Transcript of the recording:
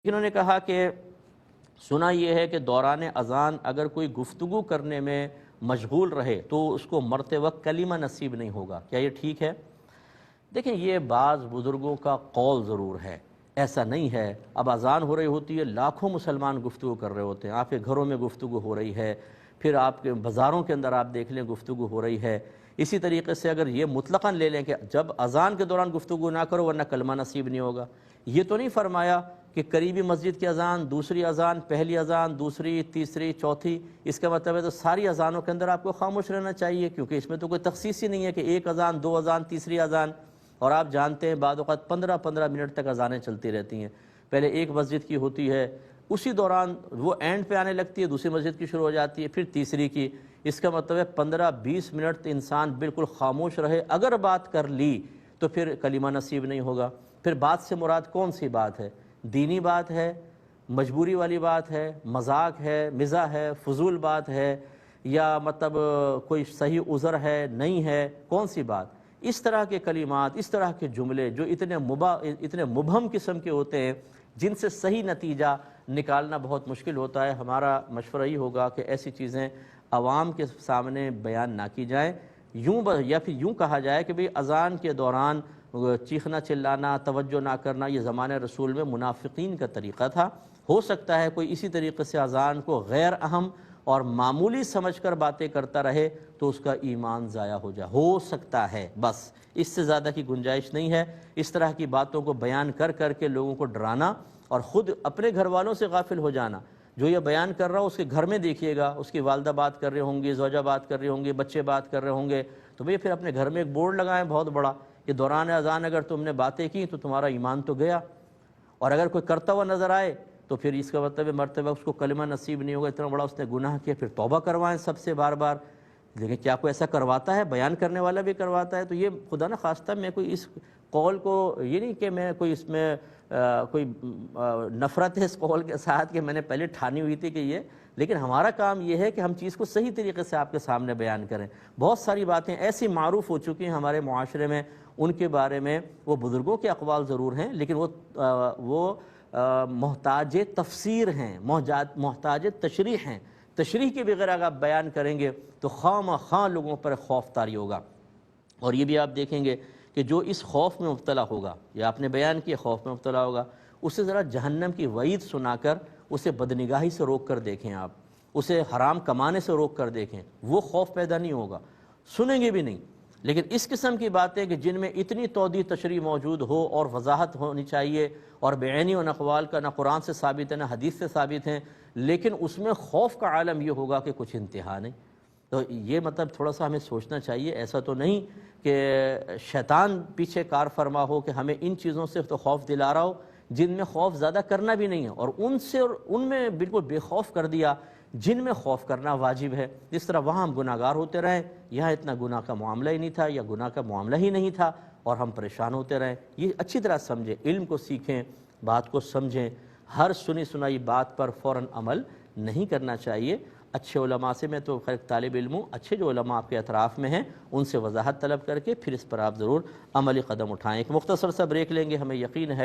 انہوں نے کہا کہ سنا یہ ہے کہ دوران اذان اگر کوئی گفتگو کرنے میں مشغول رہے تو اس کو مرتے وقت کلمہ نصیب نہیں ہوگا، کیا یہ ٹھیک ہے؟ دیکھیں، یہ بعض بزرگوں کا قول ضرور ہے، ایسا نہیں ہے۔ اب اذان ہو رہی ہوتی ہے، لاکھوں مسلمان گفتگو کر رہے ہوتے ہیں، آپ کے گھروں میں گفتگو ہو رہی ہے، پھر آپ کے بازاروں کے اندر آپ دیکھ لیں گفتگو ہو رہی ہے۔ اسی طریقے سے اگر یہ مطلقاً لے لیں کہ جب اذان کے دوران گفتگو نہ کرو ورنہ کلمہ نصیب نہیں ہوگا، یہ تو نہیں فرمایا کہ قریبی مسجد کی اذان، دوسری اذان، پہلی اذان، دوسری، تیسری، چوتھی، اس کا مطلب ہے تو ساری اذانوں کے اندر آپ کو خاموش رہنا چاہیے، کیونکہ اس میں تو کوئی تخصیص ہی نہیں ہے کہ ایک اذان، دو اذان، تیسری اذان۔ اور آپ جانتے ہیں بعض اوقات 15 منٹ تک اذانیں چلتی رہتی ہیں، پہلے ایک مسجد کی ہوتی ہے، اسی دوران وہ اینڈ پہ آنے لگتی ہے، دوسری مسجد کی شروع ہو جاتی ہے، پھر تیسری کی۔ اس کا مطلب ہے 15-20 منٹ انسان بالکل خاموش رہے، اگر بات کر لی تو پھر کلمہ نصیب نہیں ہوگا۔ پھر بات سے مراد کون سی بات ہے؟ دینی بات ہے، مجبوری والی بات ہے، مذاق ہے، مزاح ہے، فضول بات ہے، یا مطلب کوئی صحیح عذر ہے، نہیں ہے، کون سی بات؟ اس طرح کے کلمات، اس طرح کے جملے جو اتنے مبہم قسم کے ہوتے ہیں، جن سے صحیح نتیجہ نکالنا بہت مشکل ہوتا ہے، ہمارا مشورہ یہ ہوگا کہ ایسی چیزیں عوام کے سامنے بیان نہ کی جائیں۔ یا پھر یوں کہا جائے کہ بھئی اذان کے دوران چیخنا چلانا، توجہ نہ کرنا، یہ زمانہ رسول میں منافقین کا طریقہ تھا۔ ہو سکتا ہے کوئی اسی طریقے سے اذان کو غیر اہم اور معمولی سمجھ کر باتیں کرتا رہے تو اس کا ایمان ضائع ہو جائے، ہو سکتا ہے، بس اس سے زیادہ کی گنجائش نہیں ہے۔ اس طرح کی باتوں کو بیان کر کر کے لوگوں کو ڈرانا اور خود اپنے گھر والوں سے غافل ہو جانا۔ جو یہ بیان کر رہا ہو اس کے گھر میں دیکھیے گا، اس کی والدہ بات کر رہے ہوں گی، زوجہ بات کر رہے ہوں گے، بچے بات کر رہے ہوں گے، تو بھئی پھر اپنے گھر میں ایک بورڈ لگائیں بہت بڑا کہ دوران اذان اگر تم نے باتیں کی تو تمہارا ایمان تو گیا، اور اگر کوئی کرتا ہوا نظر آئے تو پھر اس کا مطلب مرتبہ اس کو کلمہ نصیب نہیں ہوگا، اتنا بڑا اس نے گناہ کیا، پھر توبہ کروائیں سب سے بار بار۔ لیکن کیا کوئی ایسا کرواتا ہے؟ بیان کرنے والا بھی کرواتا ہے؟ تو یہ خدا نہ خواستہ میں کوئی اس قول کو، یہ نہیں کہ میں کوئی اس میں کوئی نفرت ہے اس قول کے ساتھ کہ میں نے پہلے ٹھانی ہوئی تھی کہ یہ، لیکن ہمارا کام یہ ہے کہ ہم چیز کو صحیح طریقے سے آپ کے سامنے بیان کریں۔ بہت ساری باتیں ایسی معروف ہو چکی ہیں ہمارے معاشرے میں، ان کے بارے میں وہ بزرگوں کے اقوال ضرور ہیں، لیکن وہ محتاج تفسیر ہیں، محتاج تشریح ہیں۔ تشریح کے بغیر اگر آپ بیان کریں گے تو خواہ لوگوں پر خوف طاری ہوگا۔ اور یہ بھی آپ دیکھیں گے کہ جو اس خوف میں مبتلا ہوگا، یا آپ نے بیان کیا خوف میں مبتلا ہوگا، اسے ذرا جہنم کی وعید سنا کر اسے بدنگاہی سے روک کر دیکھیں، آپ اسے حرام کمانے سے روک کر دیکھیں، وہ خوف پیدا نہیں ہوگا، سنیں گے بھی نہیں۔ لیکن اس قسم کی باتیں کہ جن میں اتنی توضیح تشریح موجود ہو اور وضاحت ہونی چاہیے، اور بعینی ان اقوال کا نہ قرآن سے ثابت ہے نہ حدیث سے ثابت ہیں، لیکن اس میں خوف کا عالم یہ ہوگا کہ کچھ انتہا نہیں۔ تو یہ مطلب تھوڑا سا ہمیں سوچنا چاہیے، ایسا تو نہیں کہ شیطان پیچھے کار فرما ہو کہ ہمیں ان چیزوں سے تو خوف دلا رہا ہو جن میں خوف زیادہ کرنا بھی نہیں ہے، اور ان میں بالکل بے خوف کر دیا جن میں خوف کرنا واجب ہے۔ جس طرح وہاں ہم گناہ گار ہوتے رہیں، یہاں اتنا گناہ کا معاملہ ہی نہیں تھا، یا گناہ کا معاملہ ہی نہیں تھا، اور ہم پریشان ہوتے رہیں۔ یہ اچھی طرح سمجھیں، علم کو سیکھیں، بات کو سمجھیں، ہر سنی سنائی بات پر فوراً عمل نہیں کرنا چاہیے۔ اچھے علماء سے، میں تو خیر طالب علم ہوں، اچھے جو علماء آپ کے اطراف میں ہیں ان سے وضاحت طلب کر کے پھر اس پر آپ ضرور عملی قدم اٹھائیں۔ ایک مختصر سا بریک لیں گے، ہمیں یقین ہے